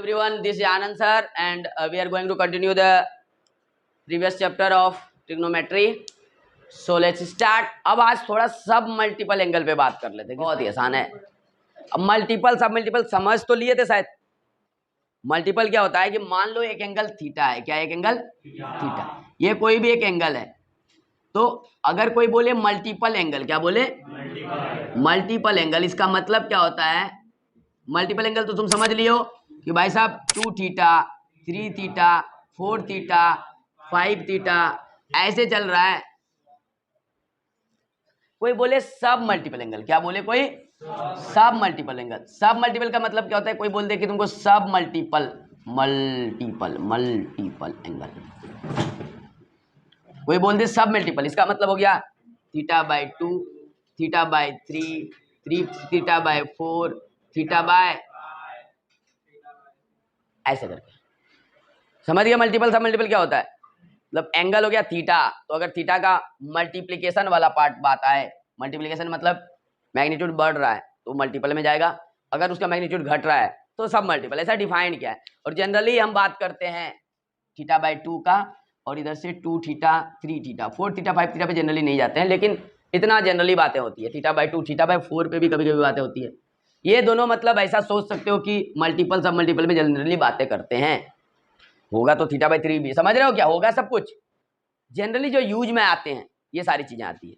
everyone, this is Anand sir and we are going to continue the previous chapter of trigonometry. So let's start. अब आज थोड़ा सब multiple angle पे बात कर लेते हैं, बहुत ही आसान है. अब मल्टीपल सब मल्टीपल समझ तो लिए थे शायद. मल्टीपल क्या होता है कि मान लो एक एंगल थीटा है. क्या एक एंगल थीटा, ये कोई भी एक एंगल है. तो अगर कोई बोले मल्टीपल एंगल, क्या बोले मल्टीपल एंगल, इसका मतलब क्या होता है. मल्टीपल एंगल तो तुम समझ लियो कि भाई साहब 2 थीटा 3 थीटा 4 थीटा 5 थीटा ऐसे चल रहा है. कोई बोले सब मल्टीपल एंगल, क्या बोले कोई सब मल्टीपल एंगल. सब मल्टीपल का मतलब क्या होता है. कोई बोल दे कि तुमको सब मल्टीपल मल्टीपल मल्टीपल एंगल, कोई बोल दे सब मल्टीपल, इसका मतलब हो गया theta by 2 theta bye 3 theta by 4 theta by, ऐसे करके समझ गया. मल्टीपल सब मल्टीपल क्या होता है. मतलब एंगल हो गया थीटा, तो अगर थीटा का मल्टीप्लिकेशन वाला पार्ट बात आए, मल्टीप्लिकेशन मतलब मैग्नीट्यूड बढ़ रहा है तो मल्टीपल में जाएगा, अगर उसका मैग्नीट्यूड घट रहा है तो सब मल्टीपल. ऐसा डिफाइंड किया है. और जनरली हम बात करते हैं थीटा बाय 2 का, और इधर से 2 थीटा 3 थीटा 4 थीटा 5 थीटा पे जनरली नहीं जाते हैं, लेकिन इतना जनरली बातें होती है. थीटा बाय 2 थीटा बाय 4 पे भी कभी कभी बातें होती है. ये दोनों मतलब ऐसा सोच सकते हो कि मल्टीपल सब मल्टीपल में जनरली बातें करते हैं. होगा तो थीटा बाय 3 भी, समझ रहे हो क्या होगा. सब कुछ जनरली जो यूज में आते हैं ये सारी चीजें आती है,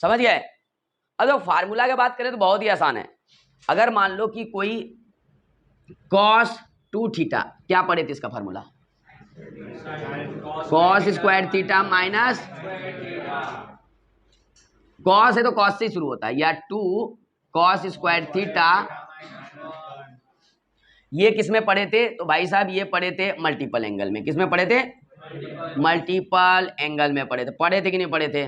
समझ गए. अगर फार्मूला की बात करें तो बहुत ही आसान है. अगर मान लो कि कोई cos 2 थीटा, क्या पढ़े थे इसका formula, cos square theta minus cos है तो cos से शुरू होता है, या 2 cos स्क्वायर थीटा. ये किस में पढ़े थे तो भाई साहब ये पढ़े थे मल्टीपल एंगल में. किस में पढ़े थे, मल्टीपल एंगल में पढ़े थे कि नहीं पढ़े थे.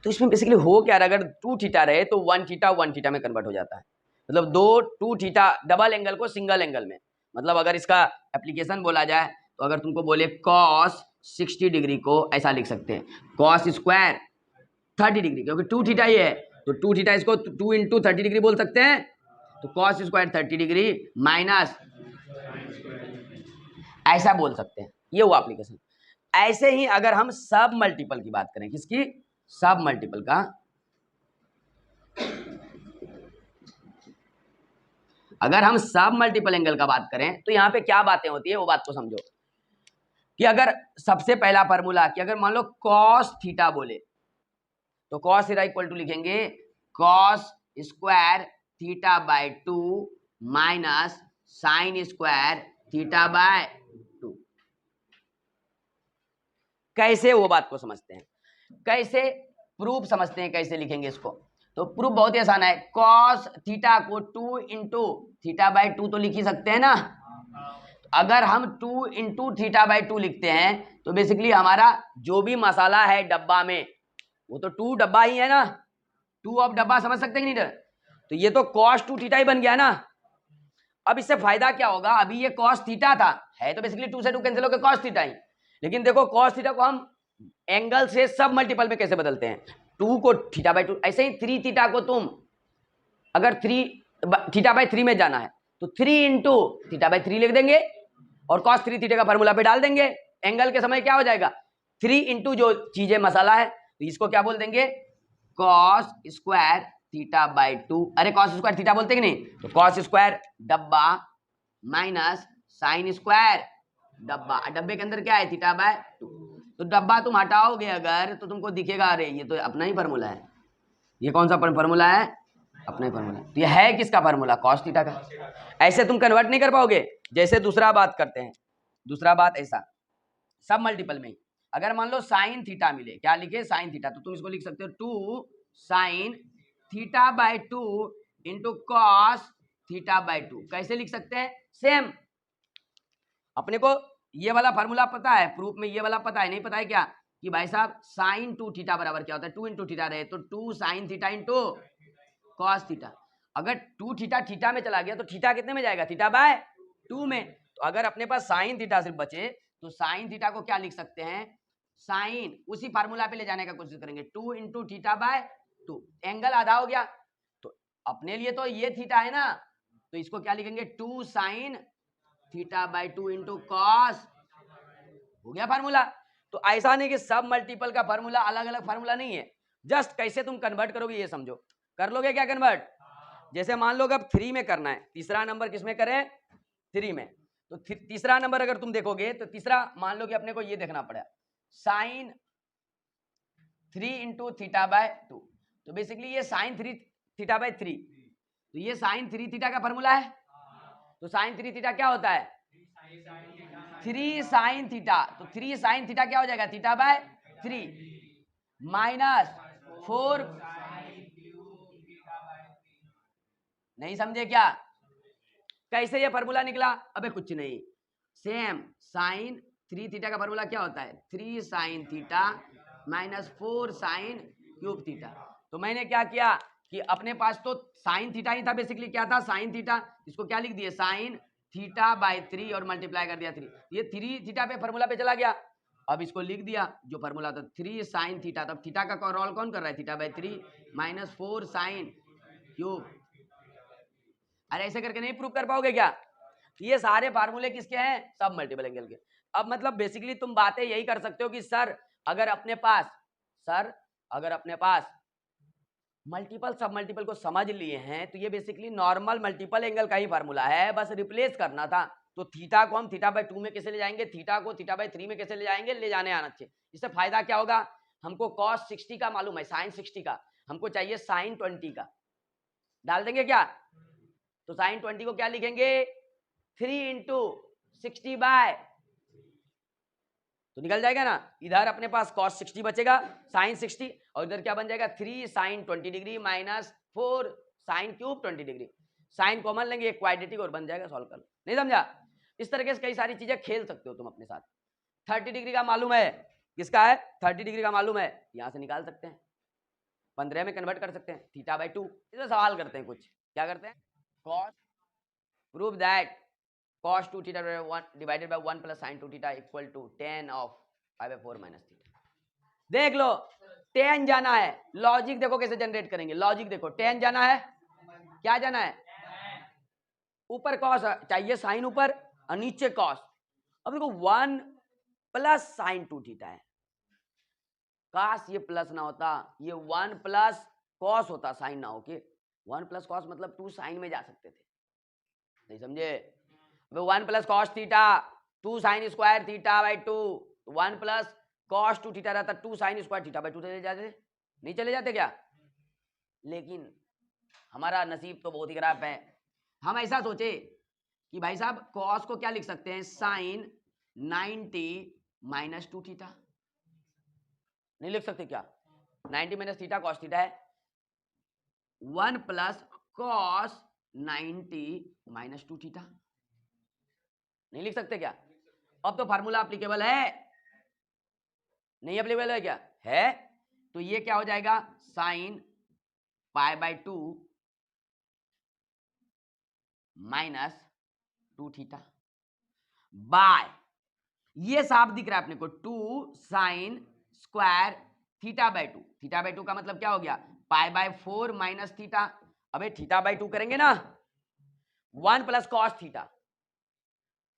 तो इसमें बेसिकली हो क्या रहा, अगर 2 थीटा रहे तो 1 थीटा में कन्वर्ट हो जाता है. मतलब 2 थीटा डबल एंगल को सिंगल एंगल में. मतलब अगर इसका एप्लीकेशन बोला जाए तो अगर तुमको बोले cos 60 डिग्री को ऐसा लिख सकते हैं cos स्क्वायर 30 डिग्री, क्योंकि 2 थीटा ये है तो 2 थीटा इसको 2 इंटू 30 डिग्री बोल सकते हैं. तो cos स्क्वायर 30 डिग्री माइनस ऐसा बोल सकते हैं. ये हुआ एप्लीकेशन. ऐसे ही अगर हम सब मल्टीपल की बात करें, किसकी, सब मल्टीपल का, अगर हम सब मल्टीपल एंगल का बात करें तो यहां पे क्या बातें होती है वो बात को समझो. कि अगर सबसे पहला फार्मूला कि अगर मान लो cos थीटा बोले तो cos थीटा इक्वल टू लिखेंगे cos square theta by 2 minus sine square theta by 2. कैसे वो बात को समझते हैं, कैसे प्रूफ समझते हैं, कैसे लिखेंगे इसको. तो प्रूफ बहुत ही आसान है. cos थीटा को 2 इंटू थीटा बाय 2 तो लिख ही सकते हैं ना. अगर हम 2 इंटू थीटा बाय 2 लिखते हैं तो बेसिकली हमारा जो भी मसाला है डब्बा में वो तो 2 डब्बा ही है ना. 2 ऑफ डब्बा समझ सकते हैं कि नहीं. तो ये तो cos 2 थीटा ही बन गया ना. अब इससे फायदा क्या होगा, अभी ये cos थीटा था, है तो बेसिकली 2 से 2 कैंसिल होकर cos थीटा ही. लेकिन देखो cos थीटा को हम एंगल से सब मल्टीपल में कैसे बदलते हैं. 2 को थीटा बाय 2, ऐसे ही 3 थीटा को तुम अगर 3 थीटा बाय 3 में जाना है तो 3 इंटू थीटा बाय 3 लिख देंगे और cos 3 थीटा का फार्मूला पे डाल देंगे. एंगल के समय क्या हो जाएगा, 3 इंटू जो चीजें मसाला है तो इसको क्या बोल देंगे cos स्क्वायर थीटा बाय 2. अरे cos स्क्वायर थीटा बोलते कि नहीं, तो cos स्क्वायर डब्बा माइनस साइन स्क्वायर डब्बा. डब्बे के अंदर क्या है, थीटा बाय 2. तो डब्बा तुम हटाओगे अगर तो तुमको दिखेगा अरे ये तो अपना ही फार्मूला है. ये कौन सा फार्मूला है, अपना ही फार्मूला. तो ये है किसका फार्मूला, cos थीटा का. ऐसे तुम कन्वर्ट नहीं कर पाओगे. जैसे दूसरा बात करते हैं, दूसरा बात ऐसा सब मल्टीपल में अगर मान लो साइन थीटा मिले, क्या लिखे साइन थीटा, तो तुम इसको लिख सकते हो 2 sine theta by 2 into cos theta by 2. कैसे लिख सकते हैं, सेम. अपने को ये वाला फार्मूला पता है, प्रूफ में ये वाला पता है, नहीं पता है क्या कि भाई साहब साइन 2 थीटा बराबर क्या होता है, 2 इंटू थीटा रहे तो 2 sine theta into cos theta. अगर 2 थीटा थीटा में चला गया तो थीटा कितने में जाएगा, थीटा बाय 2 में. तो अगर अपने पास साइन थीटा सिर्फ बचे तो साइन थीटा को क्या लिख सकते हैं, साइन, उसी फार्मूला पे ले जाने का कोशिश करेंगे 2 इंटू थीटा बाय 2. एंगल आधा हो गया तो अपने लिए तो ये थीटा है ना, तो इसको क्या लिखेंगे, 2 sine theta by 2 into cos, हो गया फार्मूला। तो ऐसा नहीं कि सब मल्टीपल का फार्मूला अलग अलग फार्मूला नहीं है, जस्ट कैसे तुम कन्वर्ट करोगे ये समझो। कर लोगे क्या कन्वर्ट? जैसे मान लो अब 3 में करना है, तीसरा नंबर किसमें करें, 3 में। तो तीसरा नंबर अगर तुम देखोगे तो तीसरा मान लो कि अपने को ये देखना पड़ा, साइन 3 इंटू थीटा बाय 2, तो बेसिकली ये साइन 3 थीटा बाय 3, तो ये साइन 3 थीटा का फार्मूला है। तो साइन 3 थीटा क्या होता है, 3 साइन थीटा, तो 3 साइन थीटा क्या हो जाएगा, थीटा बाय 3 माइनस 4, नहीं समझे क्या, कैसे ये फार्मूला निकला? अबे कुछ नहीं, सेम साइन 3 थीटा का फार्मूला क्या होता है, 3 sine theta minus 4 sine cube theta. तो मैंने क्या किया कि अपने पास तो साइन थीटा ही था, बेसिकली क्या था, साइन थीटा, इसको क्या लिख दिए, साइन थीटा बाय 3 और मल्टीप्लाई कर दिया 3, ये 3 थीटा पे फार्मूला पे चला गया। अब इसको लिख दिया जो फार्मूला था 3 साइन थीटा, तब थीटा का रोल कौन कर रहा है, theta by 3 minus 4 sine cube. अरे ऐसे करके नहीं प्रूव कर पाओगे क्या? ये सारे फार्मूले किसके हैं, सब मल्टीपल एंगल के। अब मतलब बेसिकली तुम बातें यही कर सकते हो कि सर अगर अपने पास मल्टीपल सब मल्टीपल को समझ लिए हैं तो ये बेसिकली नॉर्मल मल्टीपल एंगल का ही फार्मूला है, बस रिप्लेस करना था। तो थीटा को हम थीटा बाय 2 में कैसे ले जाएंगे, थीटा को थीटा बाय 3 में कैसे ले जाएंगे, ले जाने आना चाहिए। इससे फायदा क्या होगा, हमको cos 60 का मालूम है, sin 60 का, हमको चाहिए sin 20 का, डाल देंगे क्या? तो sin 20 को क्या लिखेंगे, 3 इंटू 60 बाय, तो निकल जाएगा ना, इधर अपने पास cos 60 बचेगा, sin 60, और इधर क्या बन जाएगा, 3 sin 20 degree minus 4 sin cube 20 degree, sine common लेंगे, एक क्वाड्रेटिक और बन जाएगा, सॉल्व कर लो। नहीं समझा? इस तरीके से कई सारी चीजें खेल सकते हो तुम अपने साथ। 30 डिग्री का मालूम है, किसका है, 30 डिग्री का मालूम है, यहां से निकाल सकते हैं, 15 में कन्वर्ट कर सकते हैं, थीटा बाय 2। इसमें सवाल करते हैं कुछ, क्या करते हैं, cos prove that cos 2 theta divided by 1 plus sin 2 theta equal to tan of pi by 4 minus theta. देख लो tan जाना है, लॉजिक देखो कैसे जनरेट करेंगे, लॉजिक देखो, tan जाना है, क्या जाना है, ऊपर cos चाहिए, sin ऊपर और नीचे cos। अब देखो 1 प्लस sin 2 थीटा है, काश ये प्लस ना होता, ये 1 प्लस cos होता, sin ना होके, 1 प्लस cos मतलब 2 sin में जा सकते थे, नहीं समझे? 1 plus cos theta 2 sine square theta by 2, 1 plus cos 2 theta रहता 2 साइन स्क्वायर थीटा बाई 2 चले जाते, नहीं चले जाते क्या? लेकिन हमारा नसीब तो बहुत ही खराब है, हम ऐसा सोचे कि भाई साहब कॉस को क्या लिख सकते हैं, साइन 90 माइनस 2 थीटा, नहीं लिख सकते क्या, 90 माइनस थीटा कॉस थीटा है, 1 प्लस कॉस 90 माइनस 2 थीटा, नहीं लिख सकते क्या? अब तो फार्मूला अप्लीकेबल है, नहीं अप्लीकेबल है क्या, है, तो ये क्या हो जाएगा, sine pi by 2 minus 2 theta bye, ये साफ दिख रहा है अपने को, 2 sine square theta by 2, theta bye 2 का मतलब क्या हो गया, पाई बाय 4 माइनस थीटा। अबे थीटा बाय 2 करेंगे ना, 1 plus cos theta,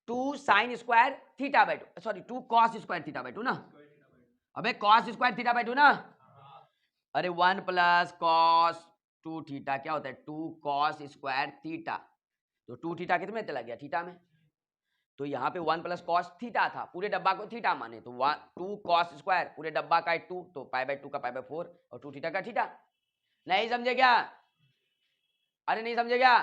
2 sine square theta by 2, sorry 2 cos square theta by 2 ना, अबे कॉस स्क्वायर थीटा बाय 2 ना, अरे 1 प्लस कॉस 2 थीटा क्या होता है, 2 कॉस स्क्वायर थीटा, तो 2 थीटा कितने में चला गया, थीटा में, तो यहाँ पे 1 प्लस कॉस थीटा था, पूरे डब्बा को थीटा माने, तो 2 कॉस स्क्वायर पूरे डब्बा का 2, तो पाई बाय 2 का पाई बाय 4 और 2 थीटा का थीटा। नहीं समझे क्या, अरे नहीं समझे क्या?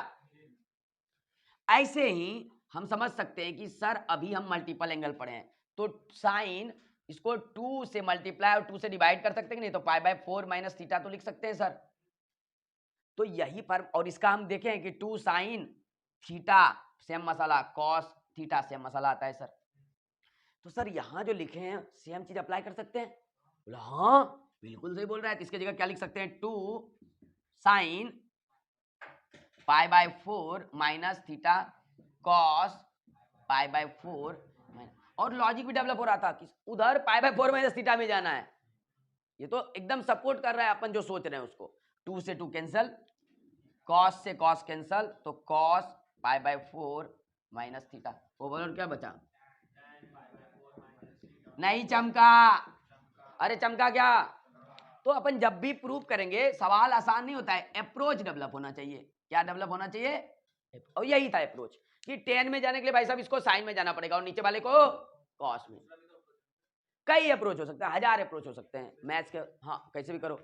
ऐसे ही हम समझ सकते हैं कि सर अभी हम मल्टीपल एंगल पढ़े हैं, तो साइन इसको 2 से मल्टीप्लाई और 2 से डिवाइड कर सकते हैं, नहीं तो पाई बाय 4 माइनस थीटा तो लिख सकते हैं सर। तो यही फर्क, और इसका हम देखें कि 2 साइन थीटा सेम मसाला, कॉस थीटा सेम मसाला आता है सर। तो सर यहां जो लिखे हैं सेम चीज अप्लाई कर सकते हैं, बोला हाँ बिल्कुल सही बोल रहा है, तो इसके जगह क्या लिख सकते हैं, 2 sine pi by 4 minus theta cos pi by 4, और लॉजिक भी डेवलप हो रहा था कि उधर पाई बाय 4 माइनस थीटा में जाना है, ये तो एकदम सपोर्ट कर रहा है अपन जो सोच रहे हैं उसको। 2 से 2 कैंसल, कॉस से कॉस कैंसल, तो cos pi by 4 minus theta. Overall क्या बचा? नहीं चमका। अरे चमका क्या? तो अपन जब भी प्रूफ करेंगे सवाल आसान नहीं होता है, अप्रोच डेवलप होना चाहिए। क्या डेवलप होना चाहिए? और यही था अप्रोच कि टेन में जाने के लिए भाई साहब इसको साइन में जाना पड़ेगा और नीचे वाले को कॉस में। कई अप्रोच हो सकते हैं, 1000 अप्रोच हो सकते हैं मैथ्स के। हाँ कैसे भी करो,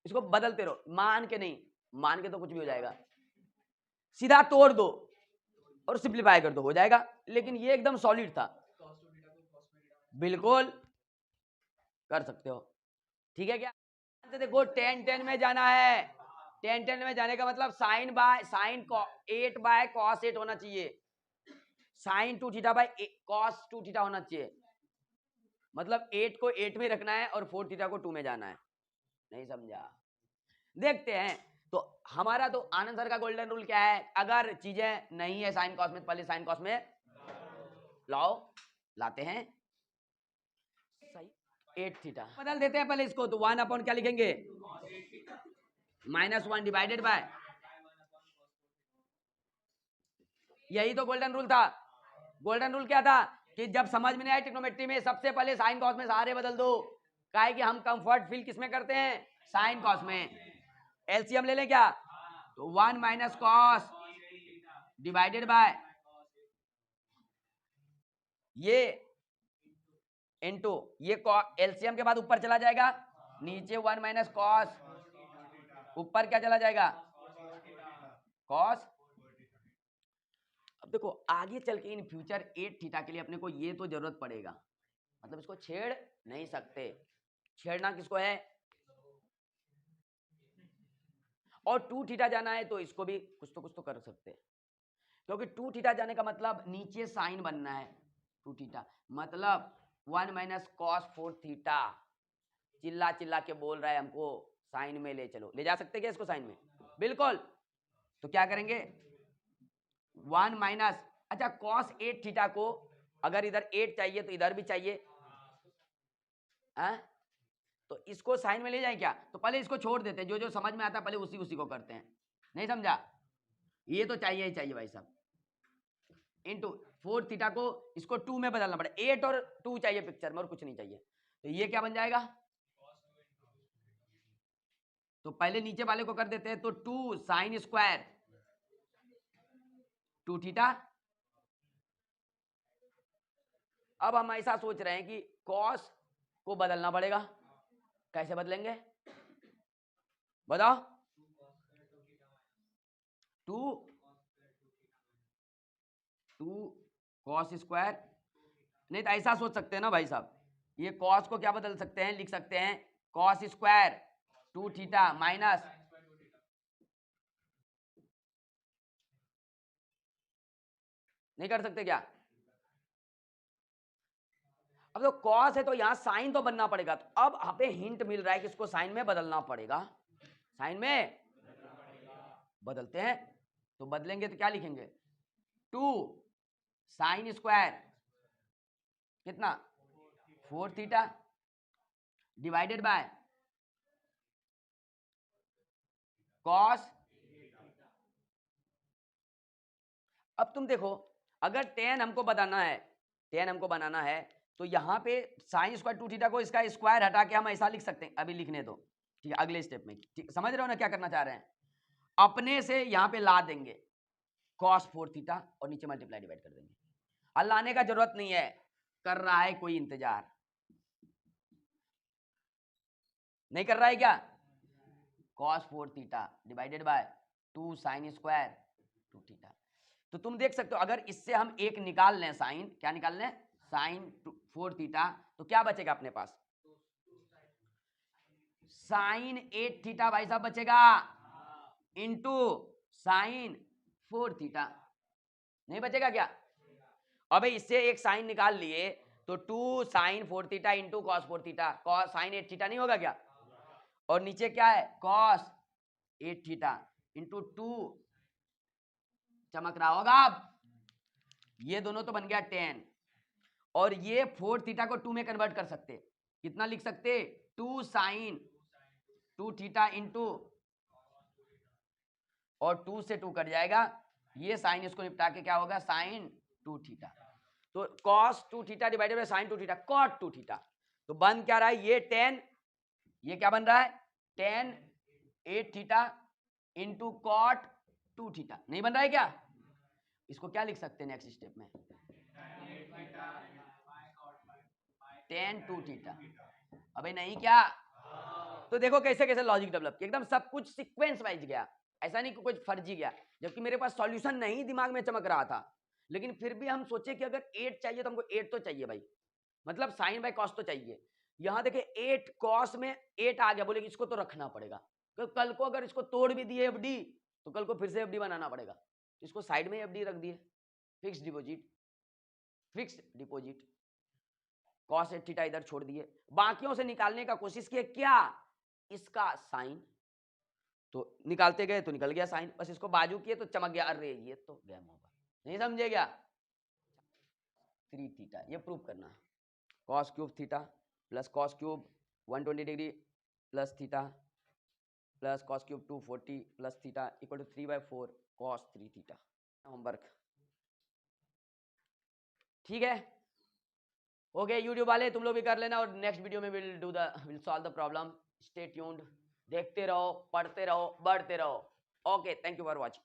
इसको बदलते रहो, मान के नहीं, मान के तो कुछ भी हो जाएगा, सीधा तोड़ दो और सिंप्लीफाई कर दो, हो जाएगा। लेकिन ये एकदम सॉलिड था, बिल्कुल कर सकते हो। ठीक है क्या? देखो टेन टेन में जाना है, टेन टेन में जाने का मतलब साइन 8 बाय कॉस 8 होना चाहिए, sine 2 theta by cos 2 theta होना चाहिए। मतलब 8 को 8 में रखना है और 4 थीटा को 2 में जाना है। नहीं समझा? देखते हैं। तो हमारा तो आनंद सर का गोल्डन रूल क्या है? अगर चीजें नहीं है साइन कॉस में, पहले साइन कॉस में लाओ, लाते हैं सही। 8 थीटा बदल देते हैं पहले इसको, तो 1 अपॉन क्या लिखेंगे? -1 डिवाइडेड बाय, यही तो गोल्डन रूल था। गोल्डन रूल क्या था कि जब समझ में नहीं आए ट्रिग्नोमेट्री में, सबसे पहले साइन कॉस में सारे बदल दो। क्या है कि हम कंफर्ट फील किसमें करते हैं? साइन कॉस में। एलसीएम ले लें क्या? तो 1 माइनस कॉस डिवाइडेड बाय ये इनटू ये एलसीएम के बाद ऊपर चला जाएगा, नीचे 1 माइनस कॉस, ऊपर क्या चला जाएगा? कॉस। अब देखो आगे चल के इन फ्यूचर 8 थीटा के लिए अपने को ये तो जरूरत पड़ेगा, मतलब इसको छेड़ नहीं सकते। छेड़ना किसको है? और 2 थीटा जाना है तो इसको भी कुछ तो कर सकते हैं, क्योंकि 2 थीटा जाने का मतलब नीचे साइन बनना है 2 थीटा, मतलब 1 माइनस कॉस 4 थीटा। चिल्ला चिल्ला के बोल रहा है हमको साइन में ले चलो, ले जा सकते क्या इसको साइन में? बिल्कुल। तो क्या करेंगे? 1 माइनस, अच्छा कॉस 8 थीटा को अगर इधर 8 चाहिए तो इधर भी चाहिए, तो इसको साइन में ले जाए क्या? तो पहले इसको छोड़ देते हैं, जो जो समझ में आता है पहले उसी उसी को करते हैं। नहीं समझा? ये तो चाहिए ही चाहिए भाई साहब। इंटू 4 थीटा को इसको 2 में बदलना पड़े, 8 और 2 चाहिए पिक्चर में और कुछ नहीं चाहिए। तो ये क्या बन जाएगा? तो पहले नीचे वाले को कर देते हैं, तो 2 साइन स्क्वायर 2 थीटा। अब हम ऐसा सोच रहे हैं कि कॉस को बदलना पड़ेगा, कैसे बदलेंगे बताओ? 2 कॉस स्क्वायर, नहीं तो ऐसा सोच सकते हैं ना भाई साहब, ये कॉस को क्या बदल सकते हैं? लिख सकते हैं कॉस स्क्वायर 2 थीटा माइनस, नहीं कर सकते क्या? अब तो कॉस है तो यहां साइन तो बनना पड़ेगा, तो अब यहाँ पे हिंट मिल रहा है कि इसको साइन में बदलना पड़ेगा, साइन में बदलते हैं। तो बदलेंगे तो क्या लिखेंगे? 2 साइन स्क्वायर कितना? 4 थीटा डिवाइडेड बाय कॉस। अब तुम देखो, अगर टेन हमको बनाना है, टेन हमको बनाना है, तो यहाँ पे साइन स्क्वायर 2 थीटा को इसका स्क्वायर हटा के हम ऐसा लिख सकते हैं, अभी लिखने दो, ठीक है अगले स्टेप में। ठीक समझ रहे हो ना क्या करना चाह रहे हैं? अपने से यहाँ पे ला देंगे cos 4 थीटा और नीचे मल्टीप्लाई डिवाइड कर देंगे। और लाने का जरूरत नहीं है, कर रहा है कोई इंतजार? नहीं कर रहा है क्या? cos 4 theta divided bye 2 sine square 2 theta. तो तुम देख सकते हो अगर इससे हम एक निकाल लें साइन, क्या निकाल लें? साइन 4 थीटा, तो क्या बचेगा अपने पास? साइन 8 थीटा भाई साहब बचेगा, इंटू साइन 4 थीटा। नहीं बचेगा क्या? अबे इससे एक साइन निकाल लिए तो 2 sine 4 theta into cos 4 theta, cos sine 8 theta नहीं होगा क्या? और नीचे क्या है? कॉस 8 थीटा इंटू 2, चमक रहा होगा अब, ये दोनों तो बन गया 10, और ये 4 थीटा को 2 में कन्वर्ट कर सकते, कितना लिख सकते? 2 साइन 2 थीटा इंटू, और 2 से 2 कट जाएगा, ये साइन इसको निपटा के क्या होगा, साइन 2 थीटा। तो cos 2 theta divided by sine 2 theta, cot 2 theta. तो बन क्या रहा है, ये 10, ये क्या बन रहा है, tan 8 theta into cot 2 theta. नहीं बन रहा है क्या? इसको क्या लिख सकते हैं नेक्स्ट स्टेप में, tan 2 थीटा। अबे नहीं क्या? तो देखो कैसे कैसे लॉजिक डेवलप किया, एकदम सब कुछ सीक्वेंस वाइज गया, ऐसा नहीं कि कुछ फर्जी गया। जबकि मेरे पास सॉल्यूशन नहीं दिमाग में चमक रहा था, लेकिन फिर भी हम सोचे कि अगर 8 चाहिए तो हमको 8 तो चाहिए भाई, मतलब साइन बाय कॉस तो चाहिए। यहां देखिए 8 कॉस में 8 आ गया, बोले कि इसको तो रखना पड़ेगा, तो कल को अगर इसको तोड़ भी दिए एफडी तो कल को फिर से एफडी बनाना पड़ेगा, तो इसको साइड में एफडी रख दिए, fix deposit, fix deposit. Cos 8 theta इधर छोड़ दिए, बाकियों से निकालने का कोशिश किए, क्या इसका साइन, तो निकालते गए तो निकल गया साइन, बस इसको बाजू किए तो चमक गया, अरे ये तो गेम ओवर। नहीं समझे क्या? 3 थीटा ये प्रूव करना है, cos cube theta plus cos cube 120 degree plus theta plus cos cube 240 plus theta equal to 3/4 cos 3 theta. Homework ठीक है, ओके यूट्यूब वाले तुम लोग भी कर लेना, और नेक्स्ट वीडियो में will solve the problem. Stay tuned, देखते रहो, पढ़ते रहो, बढ़ते रहो। Okay, thank you for watching.